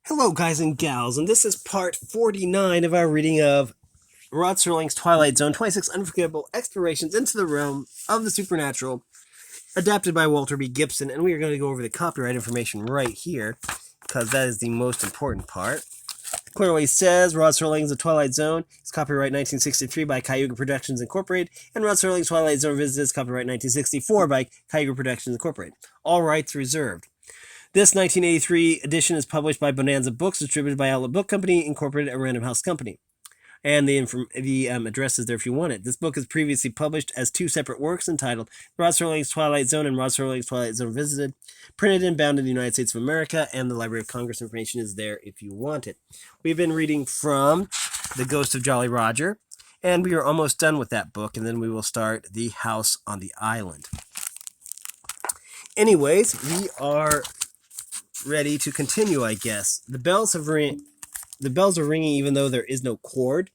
Hello, guys and gals, and this is part 49 of our reading of Rod Serling's Twilight Zone, 26 Unforgettable Explorations into the Realm of the Supernatural, adapted by Walter B. Gibson, and we are going to go over the copyright information right here, because that is the most important part. It clearly says Rod Serling's The Twilight Zone is copyright 1963 by Cayuga Productions Incorporated, and Rod Serling's Twilight Zone Visited is copyright 1964 by Cayuga Productions Incorporated. All rights reserved. This 1983 edition is published by Bonanza Books, distributed by Outlet Book Company, Incorporated, a Random House company. And the address is there if you want it. This book is previously published as two separate works entitled Rod Serling's Twilight Zone and Rod Serling's Twilight Zone Visited, printed and bound in the United States of America, and the Library of Congress information is there if you want it. We've been reading from The Ghost of Jolly Roger, and we are almost done with that book, and then we will start The House on the Island. Anyways, we are ready to continue, I guess. The bells are ringing even though there is no cord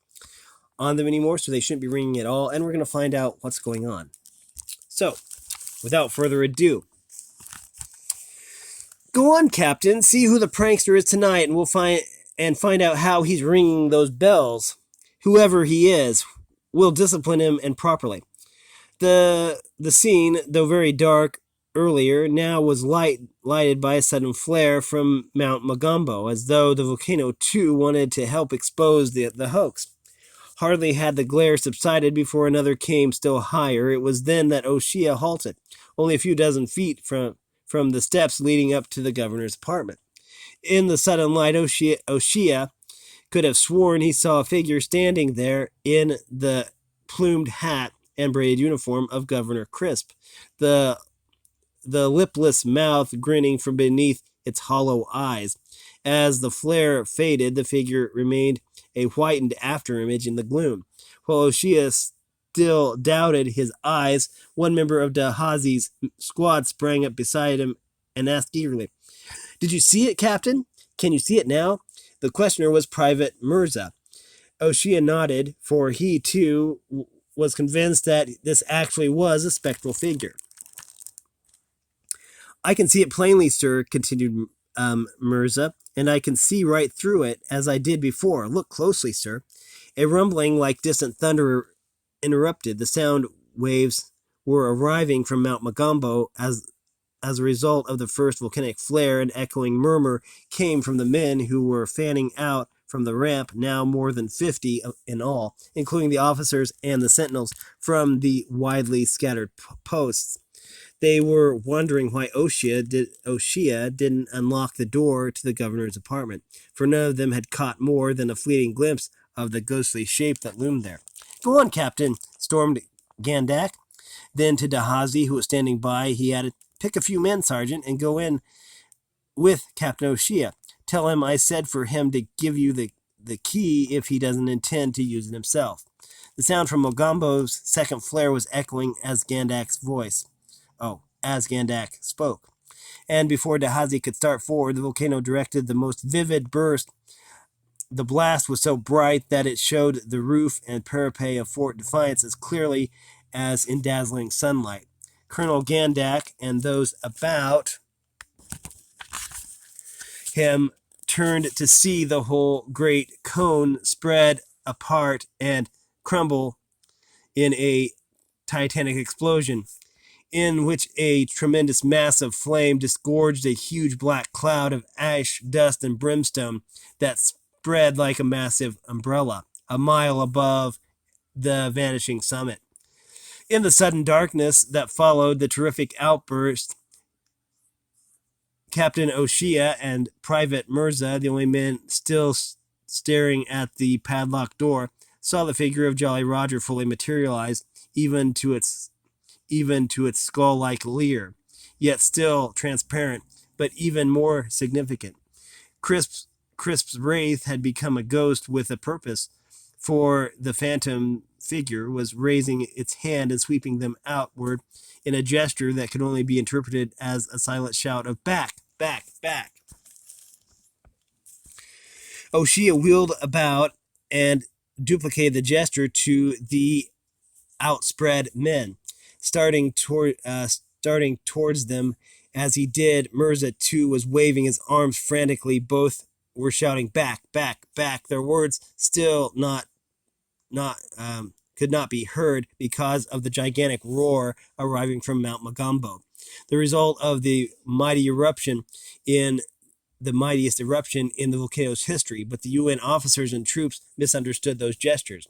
on them anymore, so they shouldn't be ringing at all, and we're going to find out what's going on. So, without further ado, go on, Captain. See who the prankster is tonight, and we'll find out how he's ringing those bells. Whoever he is, we'll discipline him and properly. The scene, though very dark earlier, now was lighted by a sudden flare from Mount Magombo, as though the volcano too wanted to help expose the hoax. Hardly had the glare subsided before another came still higher. It was then that O'Shea halted, only a few dozen feet from the steps leading up to the governor's apartment. In the sudden light, O'Shea could have sworn he saw a figure standing there in the plumed hat and braided uniform of Governor Crisp, the lipless mouth grinning from beneath its hollow eyes. As the flare faded, the figure remained a whitened afterimage in the gloom. While O'Shea still doubted his eyes, one member of Dahazi's squad sprang up beside him and asked eagerly, "Did you see it, Captain? Can you see it now?" The questioner was Private Mirza. O'Shea nodded, for he, too, was convinced that this actually was a spectral figure. "I can see it plainly, sir," continued Mirza, "and I can see right through it, as I did before. Look closely, sir." A rumbling like distant thunder interrupted. The sound waves were arriving from Mount Magombo as a result of the first volcanic flare. An echoing murmur came from the men who were fanning out from the ramp, now more than 50 in all, including the officers and the sentinels from the widely scattered posts. They were wondering why O'Shea didn't unlock the door to the governor's apartment, for none of them had caught more than a fleeting glimpse of the ghostly shape that loomed there. "Go on, Captain," stormed Gandak. Then to Dahazi, who was standing by, he added, "Pick a few men, Sergeant, and go in with Captain O'Shea. Tell him I said for him to give you the key if he doesn't intend to use it himself." The sound from Mogombo's second flare was echoing as Gandak's as Gandak spoke. And before Dahazi could start forward, the volcano directed the most vivid burst. The blast was so bright that it showed the roof and parapet of Fort Defiance as clearly as in dazzling sunlight. Colonel Gandak and those about him turned to see the whole great cone spread apart and crumble in a titanic explosion, in which a tremendous mass of flame disgorged a huge black cloud of ash, dust, and brimstone that spread like a massive umbrella, a mile above the vanishing summit. In the sudden darkness that followed the terrific outburst, Captain O'Shea and Private Mirza, the only men still staring at the padlocked door, saw the figure of Jolly Roger fully materialize, even to its skull-like leer, yet still transparent, but even more significant. Crisp's wraith had become a ghost with a purpose, for the phantom figure was raising its hand and sweeping them outward in a gesture that could only be interpreted as a silent shout of "Back, back, back." O'Shea wheeled about and duplicated the gesture to the outspread men. Starting towards them as he did, Mirza too was waving his arms frantically, both were shouting, "Back, back, back!" Their words still not could not be heard because of the gigantic roar arriving from Mount Magombo, the result of the mightiest eruption in the volcano's history. But the UN officers and troops misunderstood those gestures.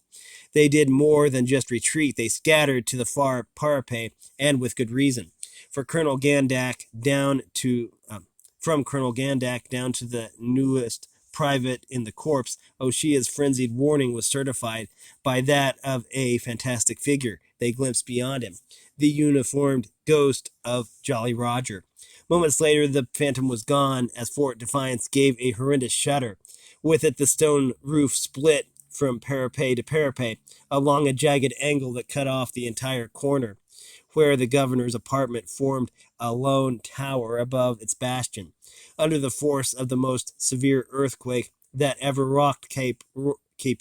They did more than just retreat. They scattered to the far parapet, and with good reason. For Colonel Gandak down to From Colonel Gandak down to the newest private in the corps, O'Shea's frenzied warning was certified by that of a fantastic figure. They glimpsed beyond him, the uniformed ghost of Jolly Roger. Moments later, the phantom was gone as Fort Defiance gave a horrendous shudder. With it, the stone roof split from parapet to parapet along a jagged angle that cut off the entire corner, where the governor's apartment formed a lone tower above its bastion. Under the force of the most severe earthquake that ever rocked Cape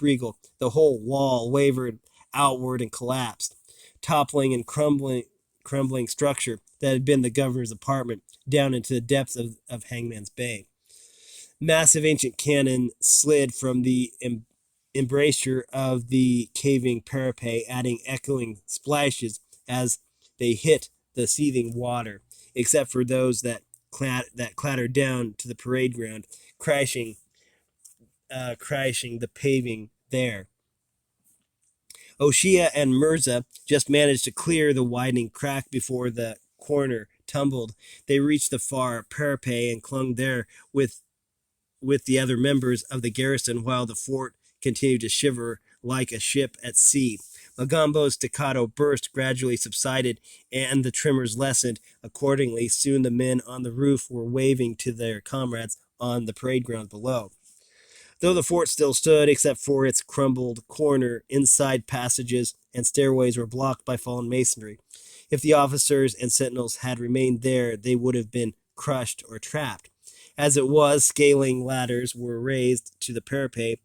Regal, the whole wall wavered outward and collapsed, toppling and crumbling structure that had been the governor's apartment down into the depths of Hangman's Bay. Massive ancient cannon slid from the embrasure of the caving parapet, adding echoing splashes as they hit the seething water, except for those that clattered down to the parade ground, crashing the paving there. O'Shea and Mirza just managed to clear the widening crack before the corner tumbled. They reached the far parapet and clung there with the other members of the garrison while the fort continued to shiver like a ship at sea. Magombo's staccato burst gradually subsided, and the tremors lessened. Accordingly, soon the men on the roof were waving to their comrades on the parade ground below. Though the fort still stood, except for its crumbled corner, inside passages and stairways were blocked by fallen masonry. If the officers and sentinels had remained there, they would have been crushed or trapped. As it was, scaling ladders were raised to the parapets,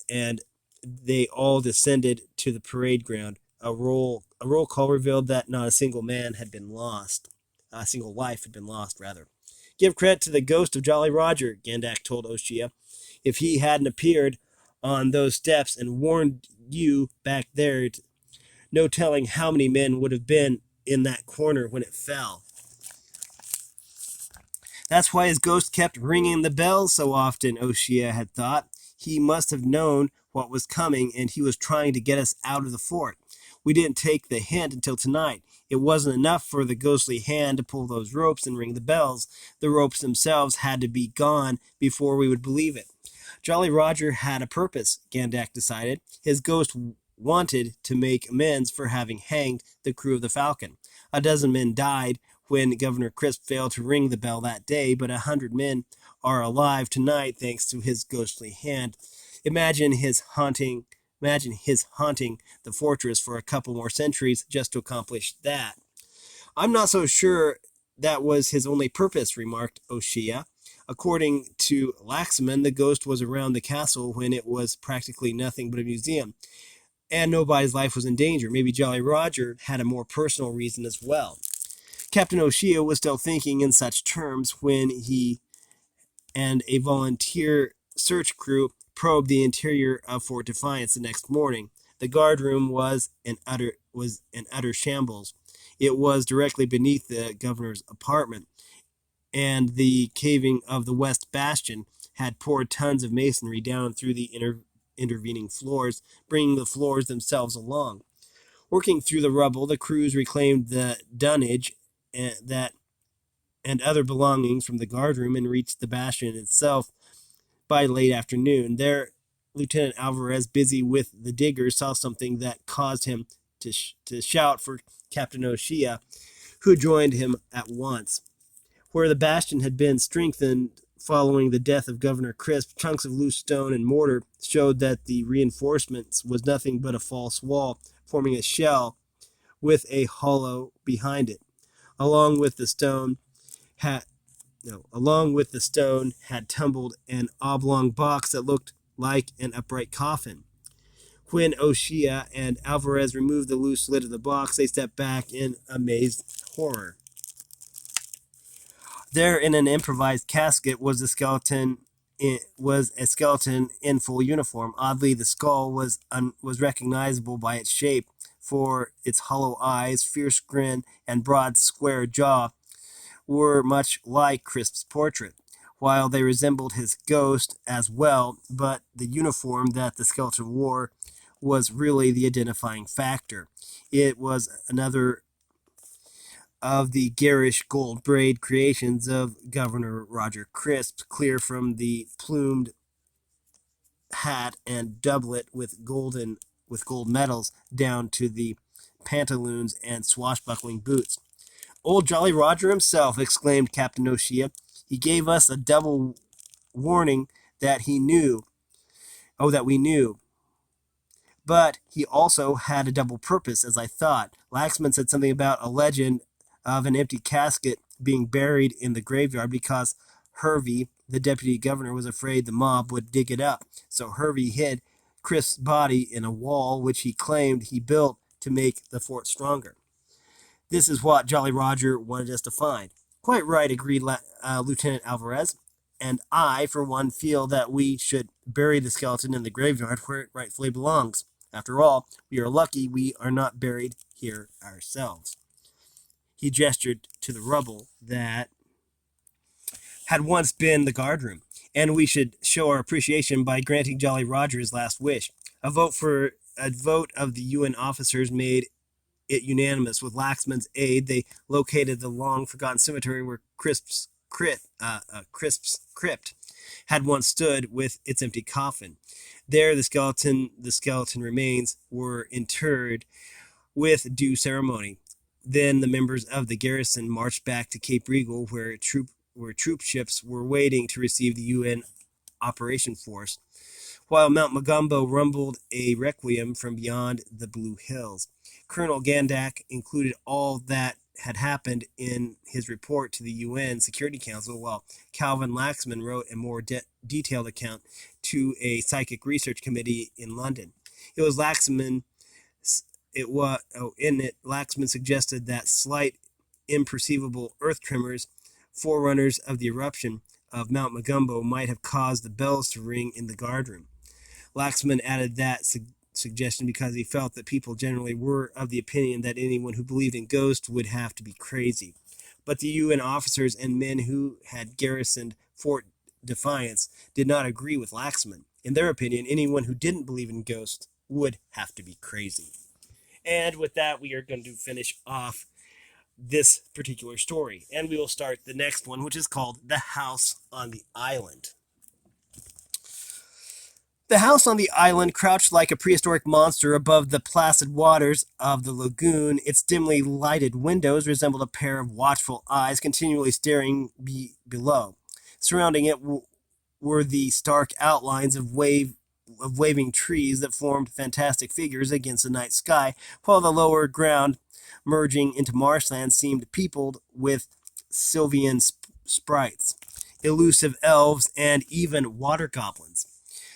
and they all descended to the parade ground. A roll call revealed that not a single man had been lost. A single life had been lost, rather. Give credit to the ghost of Jolly Roger, Gandak told O'Shea. If he hadn't appeared on those steps and warned you back there, no telling how many men would have been in that corner when it fell. That's why his ghost kept ringing the bells so often, O'Shea had thought. He must have known what was coming, and he was trying to get us out of the fort. We didn't take the hint until tonight. It wasn't enough for the ghostly hand to pull those ropes and ring the bells. The ropes themselves had to be gone before we would believe it. Jolly Roger had a purpose, Gandak decided. His ghost wanted to make amends for having hanged the crew of the Falcon. A dozen men died when Governor Crisp failed to ring the bell that day, but 100 men are alive tonight thanks to his ghostly hand. Imagine his haunting the fortress for a couple more centuries just to accomplish that. I'm not so sure that was his only purpose, remarked O'Shea. According to Laxman, the ghost was around the castle when it was practically nothing but a museum, and nobody's life was in danger. Maybe Jolly Roger had a more personal reason as well. Captain O'Shea was still thinking in such terms when he and a volunteer search crew probed the interior of Fort Defiance the next morning. The guardroom was an utter shambles. It was directly beneath the governor's apartment, and the caving of the west bastion had poured tons of masonry down through the intervening floors, bringing the floors themselves along. Working through the rubble, the crews reclaimed the dunnage and other belongings from the guardroom and reached the bastion itself by late afternoon. There, Lieutenant Alvarez, busy with the diggers, saw something that caused him to shout for Captain O'Shea, who joined him at once. Where the bastion had been strengthened following the death of Governor Crisp, chunks of loose stone and mortar showed that the reinforcements was nothing but a false wall, forming a shell with a hollow behind it. Along with the stone had tumbled an oblong box that looked like an upright coffin. When O'Shea and Alvarez removed the loose lid of the box, they stepped back in amazed horror. There, in an improvised casket, was the skeleton was a skeleton in full uniform. Oddly, the skull was recognizable by its shape, for its hollow eyes, fierce grin, and broad square jaw were much like Crisp's portrait, while they resembled his ghost as well, but the uniform that the skeleton wore was really the identifying factor. It was another of the garish gold braid creations of Governor Roger Crisp, clear from the plumed hat and doublet with gold medals down to the pantaloons and swashbuckling boots. Old Jolly Roger himself, exclaimed Captain O'Shea. He gave us a double warning that he knew, that we knew. But he also had a double purpose, as I thought. Laxman said something about a legend of an empty casket being buried in the graveyard because Hervey, the deputy governor, was afraid the mob would dig it up. So Hervey hid Crisp's body in a wall which he claimed he built to make the fort stronger. This is what Jolly Roger wanted us to find. Quite right, agreed Lieutenant Alvarez. And I, for one, feel that we should bury the skeleton in the graveyard where it rightfully belongs. After all, we are lucky we are not buried here ourselves. He gestured to the rubble that had once been the guardroom, and we should show our appreciation by granting Jolly Roger his last wish. A vote of the UN officers made it unanimous. With Laxman's aid, they located the long-forgotten cemetery where Crisp's crypt had once stood with its empty coffin. There, the skeleton remains were interred with due ceremony. Then the members of the garrison marched back to Cape Regal, where troop ships were waiting to receive the UN operation force, while Mount Magumbo rumbled a requiem from beyond the Blue Hills. Colonel Gandak included all that had happened in his report to the UN Security Council, while Calvin Laxman wrote a more detailed account to a psychic research committee in London. It was Laxman. Laxman suggested that slight, imperceivable earth tremors, forerunners of the eruption of Mount Magumbo, might have caused the bells to ring in the guardroom. Laxman added that suggestion because he felt that people generally were of the opinion that anyone who believed in ghosts would have to be crazy. But the UN officers and men who had garrisoned Fort Defiance did not agree with Laxman. In their opinion, anyone who didn't believe in ghosts would have to be crazy. And with that, we are going to finish off this particular story. And we will start the next one, which is called The House on the Island. The house on the island crouched like a prehistoric monster above the placid waters of the lagoon. Its dimly lighted windows resembled a pair of watchful eyes continually staring below. Surrounding it were the stark outlines of waving trees that formed fantastic figures against the night sky, while the lower ground, merging into marshland, seemed peopled with sylvan sprites, elusive elves, and even water goblins.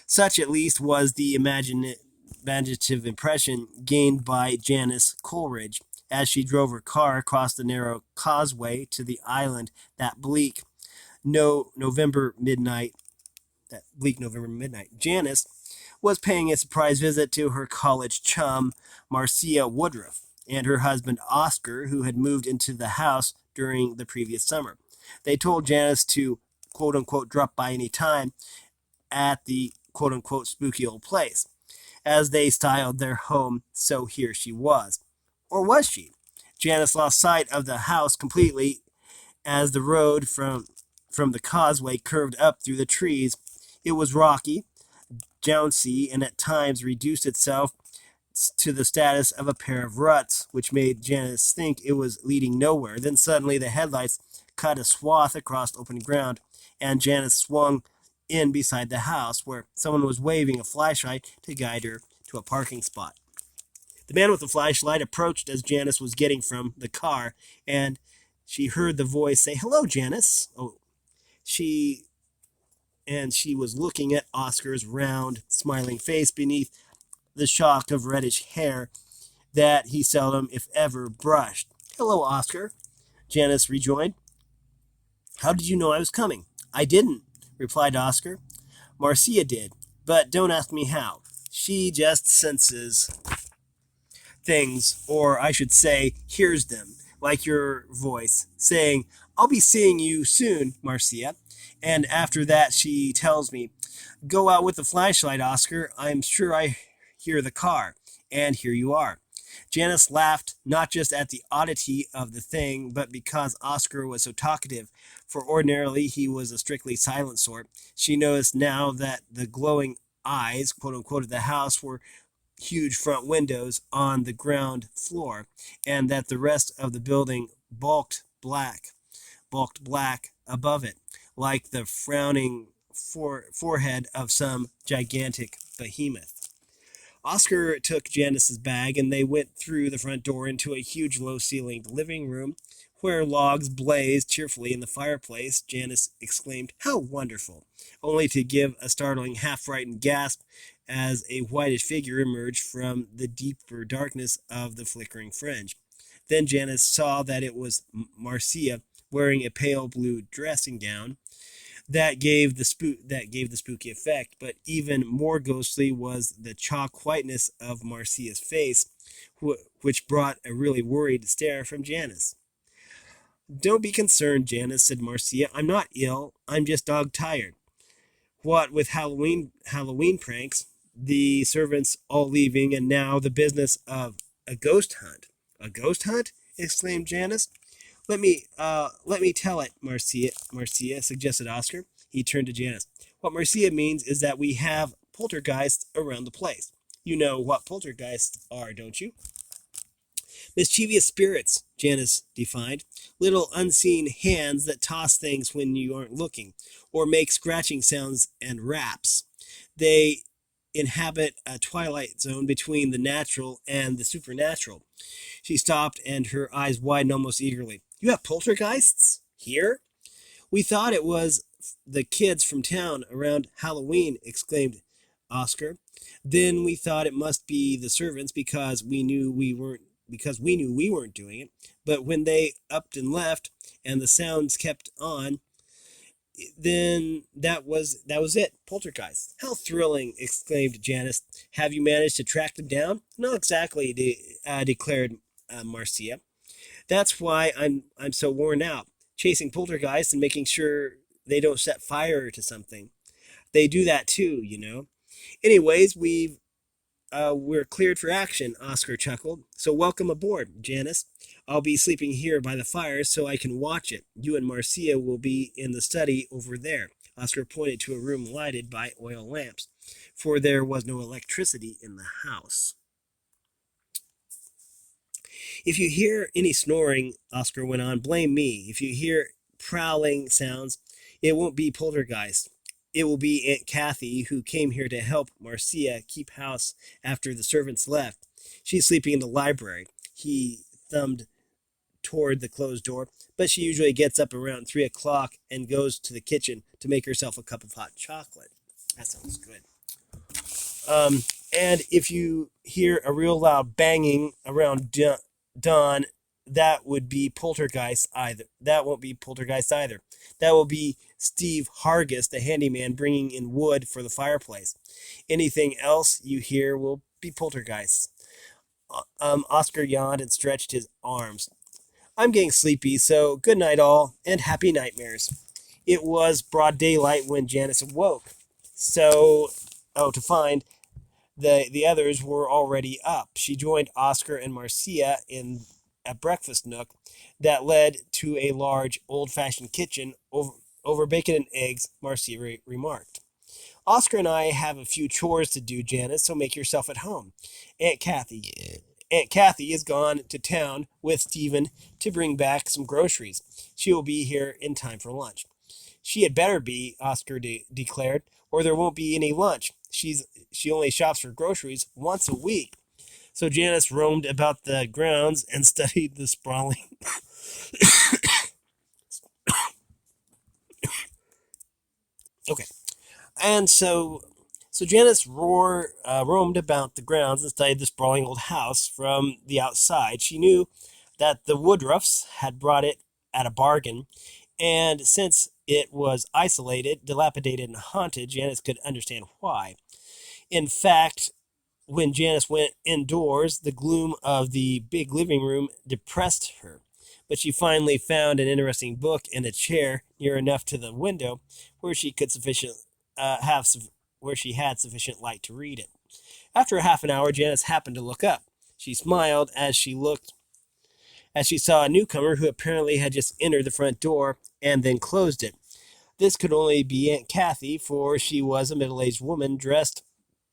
Such, at least, was the imaginative impression gained by Janice Coleridge as she drove her car across the narrow causeway to the island that bleak November midnight. Janice was paying a surprise visit to her college chum, Marcia Woodruff, and her husband, Oscar, who had moved into the house during the previous summer. They told Janice to, quote-unquote, drop by any time at the quote-unquote spooky old place, as they styled their home, so here she was. Or was she? Janice lost sight of the house completely as the road from the causeway curved up through the trees. It was rocky, jouncey, and at times reduced itself to the status of a pair of ruts, which made Janice think it was leading nowhere. Then suddenly the headlights cut a swath across open ground, and Janice swung in beside the house, where someone was waving a flashlight to guide her to a parking spot. The man with the flashlight approached as Janice was getting from the car, and she heard the voice say, "Hello, Janice." She was looking at Oscar's round, smiling face beneath the shock of reddish hair that he seldom, if ever, brushed. "Hello, Oscar," Janice rejoined. "How did you know I was coming?" "I didn't," replied Oscar. Marcia did, but don't ask me how. She just senses things, or I should say, hears them, like your voice, saying, I'll be seeing you soon, Marcia. And after that, she tells me, Go out with the flashlight, Oscar. I'm sure I hear the car. And here you are. Janice laughed, not just at the oddity of the thing, but because Oscar was so talkative, for ordinarily he was a strictly silent sort. She noticed now that the glowing eyes, quote unquote, of the house were huge front windows on the ground floor, and that the rest of the building bulked black above it, like the frowning forehead of some gigantic behemoth. Oscar took Janice's bag and they went through the front door into a huge low-ceilinged living room where logs blazed cheerfully in the fireplace. Janice exclaimed, How wonderful! Only to give a startling half-frightened gasp as a whitish figure emerged from the deeper darkness of the flickering fringe. Then Janice saw that it was Marcia wearing a pale blue dressing gown that gave the spooky effect, but even more ghostly was the chalk whiteness of Marcia's face, which brought a really worried stare from Janice. Don't be concerned, Janice, said Marcia. I'm not ill. I'm just dog tired. What with Halloween pranks, the servants all leaving, and now the business of a ghost hunt. A ghost hunt? Exclaimed Janice. Let me tell it, Marcia suggested Oscar. He turned to Janice. What Marcia means is that we have poltergeists around the place. You know what poltergeists are, don't you? Mischievous spirits, Janice defined. Little unseen hands that toss things when you aren't looking, or make scratching sounds and raps. They inhabit a twilight zone between the natural and the supernatural. She stopped and her eyes widened almost eagerly. You have poltergeists? Here? We thought it was the kids from town around Halloween, exclaimed Oscar. Then we thought it must be the servants because we knew we weren't doing it. But when they upped and left and the sounds kept on, then that was it. Poltergeist. How thrilling! Exclaimed Janice. Have you managed to track them down? Not exactly, declared Marcia. That's why I'm so worn out, chasing poltergeists and making sure they don't set fire to something. They do that too, you know. Anyways, we're cleared for action, Oscar chuckled. So welcome aboard, Janice. I'll be sleeping here by the fire so I can watch it. You and Marcia will be in the study over there. Oscar pointed to a room lighted by oil lamps, for there was no electricity in the house. If you hear any snoring, Oscar went on, blame me. If you hear prowling sounds, it won't be poltergeist. It will be Aunt Kathy, who came here to help Marcia keep house after the servants left. She's sleeping in the library. He thumbed toward the closed door, but she usually gets up around 3 o'clock and goes to the kitchen to make herself a cup of hot chocolate. That sounds good. And if you hear a real loud banging around dawn, that would be poltergeist either. That won't be poltergeist either. That will be Steve Hargis, the handyman, bringing in wood for the fireplace. Anything else you hear will be poltergeist. Oscar yawned and stretched his arms. I'm getting sleepy, so good night all, and happy nightmares. It was broad daylight when Janice awoke. To find the others were already up. She joined Oscar and Marcia in a breakfast nook that led to a large, old-fashioned kitchen over bacon and eggs, Marcia remarked. Oscar and I have a few chores to do, Janice, so make yourself at home. Aunt Kathy is gone to town with Stephen to bring back some groceries. She will be here in time for lunch. She had better be, Oscar declared, or there won't be any lunch. She only shops for groceries once a week. So Janice roamed about the grounds and studied the sprawling okay. And so Janice roamed about the grounds and studied the sprawling old house from the outside. She knew that the Woodruffs had bought it at a bargain, and since it was isolated, dilapidated, and haunted, Janice could understand why. In fact, when Janice went indoors, the gloom of the big living room depressed her. But she finally found an interesting book in a chair near enough to the window where she could sufficient have where she had sufficient light to read it. After a half an hour, Janice happened to look up. She smiled as she saw a newcomer who apparently had just entered the front door and then closed it. This could only be Aunt Kathy, for she was a middle-aged woman dressed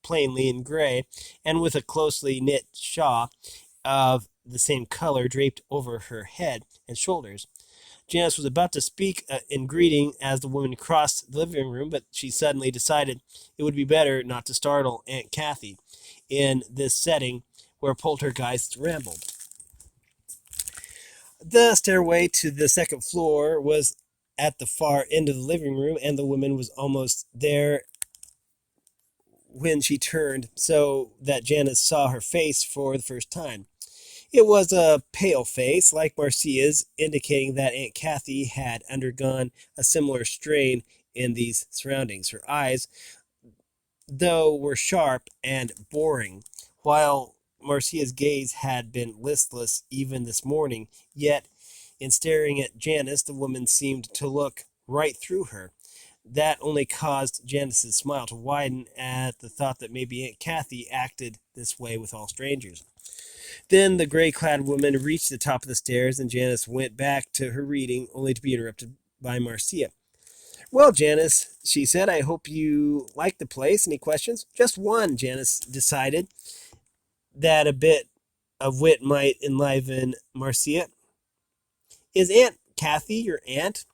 plainly in gray and with a closely knit shawl of the same color draped over her head and shoulders. Janice was about to speak in greeting as the woman crossed the living room, but she suddenly decided it would be better not to startle Aunt Kathy in this setting where poltergeists rambled. The stairway to the second floor was at the far end of the living room, and the woman was almost there when she turned so that Janice saw her face for the first time. It was a pale face, like Marcia's, indicating that Aunt Kathy had undergone a similar strain in these surroundings. Her eyes, though, were sharp and boring, while Marcia's gaze had been listless even this morning, yet in staring at Janice, the woman seemed to look right through her. That only caused Janice's smile to widen at the thought that maybe Aunt Kathy acted this way with all strangers. Then the gray-clad woman reached the top of the stairs, and Janice went back to her reading, only to be interrupted by Marcia. "Well, Janice," she said, "I hope you like the place. Any questions?" "Just one," Janice decided that a bit of wit might enliven Marcia. "Is Aunt Kathy your aunt,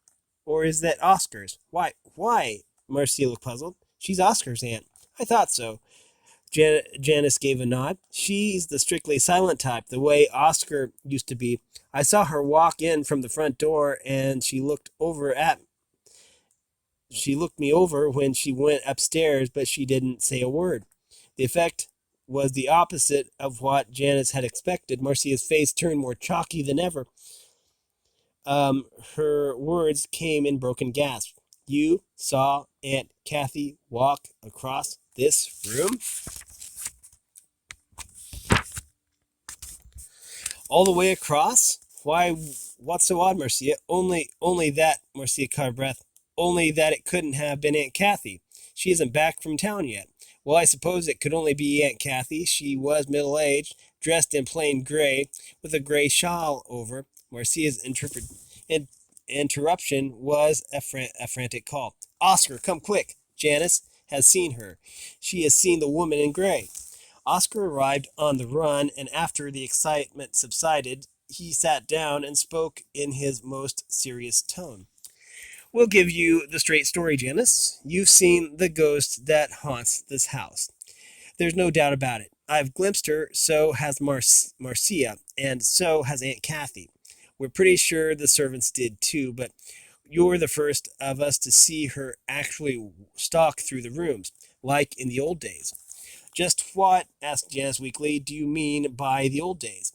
or is that Oscar's?" Why?" Marcia looked puzzled. "She's Oscar's aunt." "I thought so." Janice gave a nod. "She's the strictly silent type, the way Oscar used to be. I saw her walk in from the front door, and she looked me over when she went upstairs, but she didn't say a word." The effect was the opposite of what Janice had expected. Marcia's face turned more chalky than ever. Her words came in broken gasps. "You saw Aunt Kathy walk across this room?" "All the way across? Why, what's so odd, Marcia?" Only that," Marcia caught her breath. "Only that it couldn't have been Aunt Kathy. She isn't back from town yet." "Well, I suppose it could only be Aunt Kathy. She was middle-aged, dressed in plain gray, with a gray shawl over." Marcia's interruption was a frantic call. "Oscar, come quick. Janice has seen her. She has seen the woman in gray." Oscar arrived on the run, and after the excitement subsided, he sat down and spoke in his most serious tone. "We'll give you the straight story, Janice. You've seen the ghost that haunts this house. There's no doubt about it. I've glimpsed her, so has Marcia, and so has Aunt Kathy. We're pretty sure the servants did too, but you're the first of us to see her actually stalk through the rooms, like in the old days." "Just what," asked Janice weakly, "do you mean by the old days?"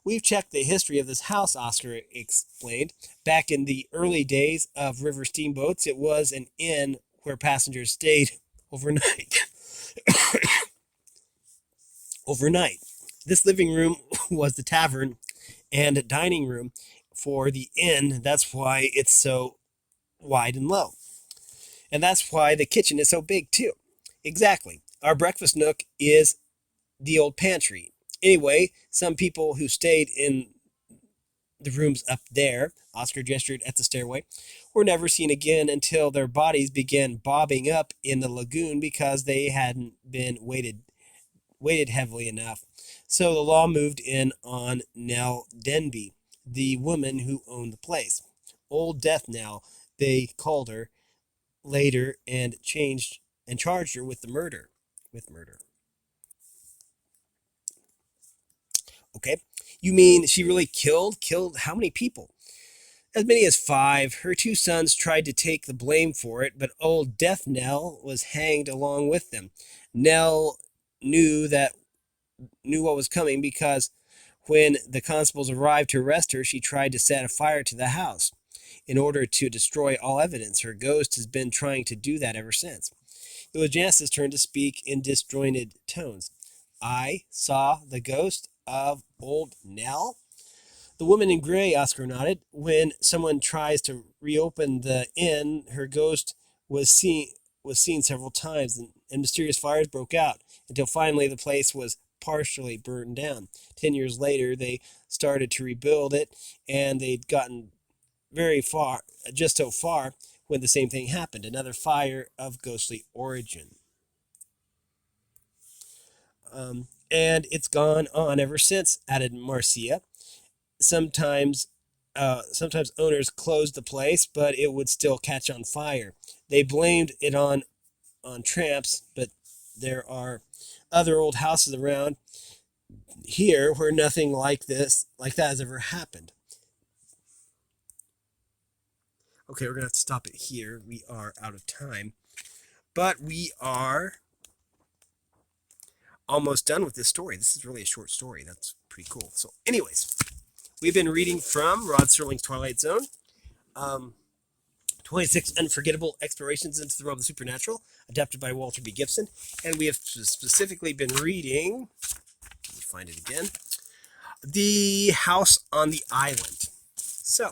"We've checked the history of this house," Oscar explained. "Back in the early days of river steamboats, it was an inn where passengers stayed overnight. overnight. This living room was the tavern and dining room for the inn. That's why it's so wide and low. And that's why the kitchen is so big, too." "Exactly. Our breakfast nook is the old pantry. Anyway, some people who stayed in the rooms up there," Oscar gestured at the stairway, "were never seen again until their bodies began bobbing up in the lagoon because they hadn't been weighted heavily enough. So the law moved in on Nell Denby, the woman who owned the place. Old Death Nell, they called her later, and charged her with the murder. With murder. Okay. You mean she really killed how many people?" "As many as 5. Her 2 sons tried to take the blame for it, but old Death Nell was hanged along with them. Nell knew that knew what was coming because when the constables arrived to arrest her, she tried to set a fire to the house. in order to destroy all evidence. Her ghost has been trying to do that ever since. It was Janice's turn to speak in disjointed tones. I saw the ghost of old Nell. The woman in gray, Oscar nodded. When someone tries to reopen the inn, her ghost was seen several times, and mysterious fires broke out until finally the place was partially burned down. 10 years later, they started to rebuild it, and they'd gotten very far, just so far, when the same thing happened. Another fire of ghostly origin. And it's gone on ever since, added Marcia. Sometimes owners closed the place, but it would still catch on fire. They blamed it on tramps, but there are other old houses around here where nothing like that has ever happened. Okay, we're gonna have to stop it here. We are out of time, but we are almost done with this story. This is really a short story. That's pretty cool. So, anyways, we've been reading from Rod Serling's Twilight Zone. 26 Unforgettable Explorations into the Realm of the Supernatural, adapted by Walter B. Gibson. And we have specifically been reading, let me find it again, The House on the Island. So,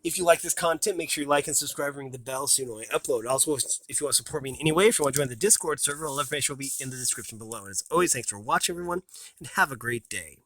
if you like this content, make sure you like and subscribe, ring the bell so you know I upload. Also, if you want to support me in any way, if you want to join the Discord server, all information will be in the description below. And as always, thanks for watching, everyone, and have a great day.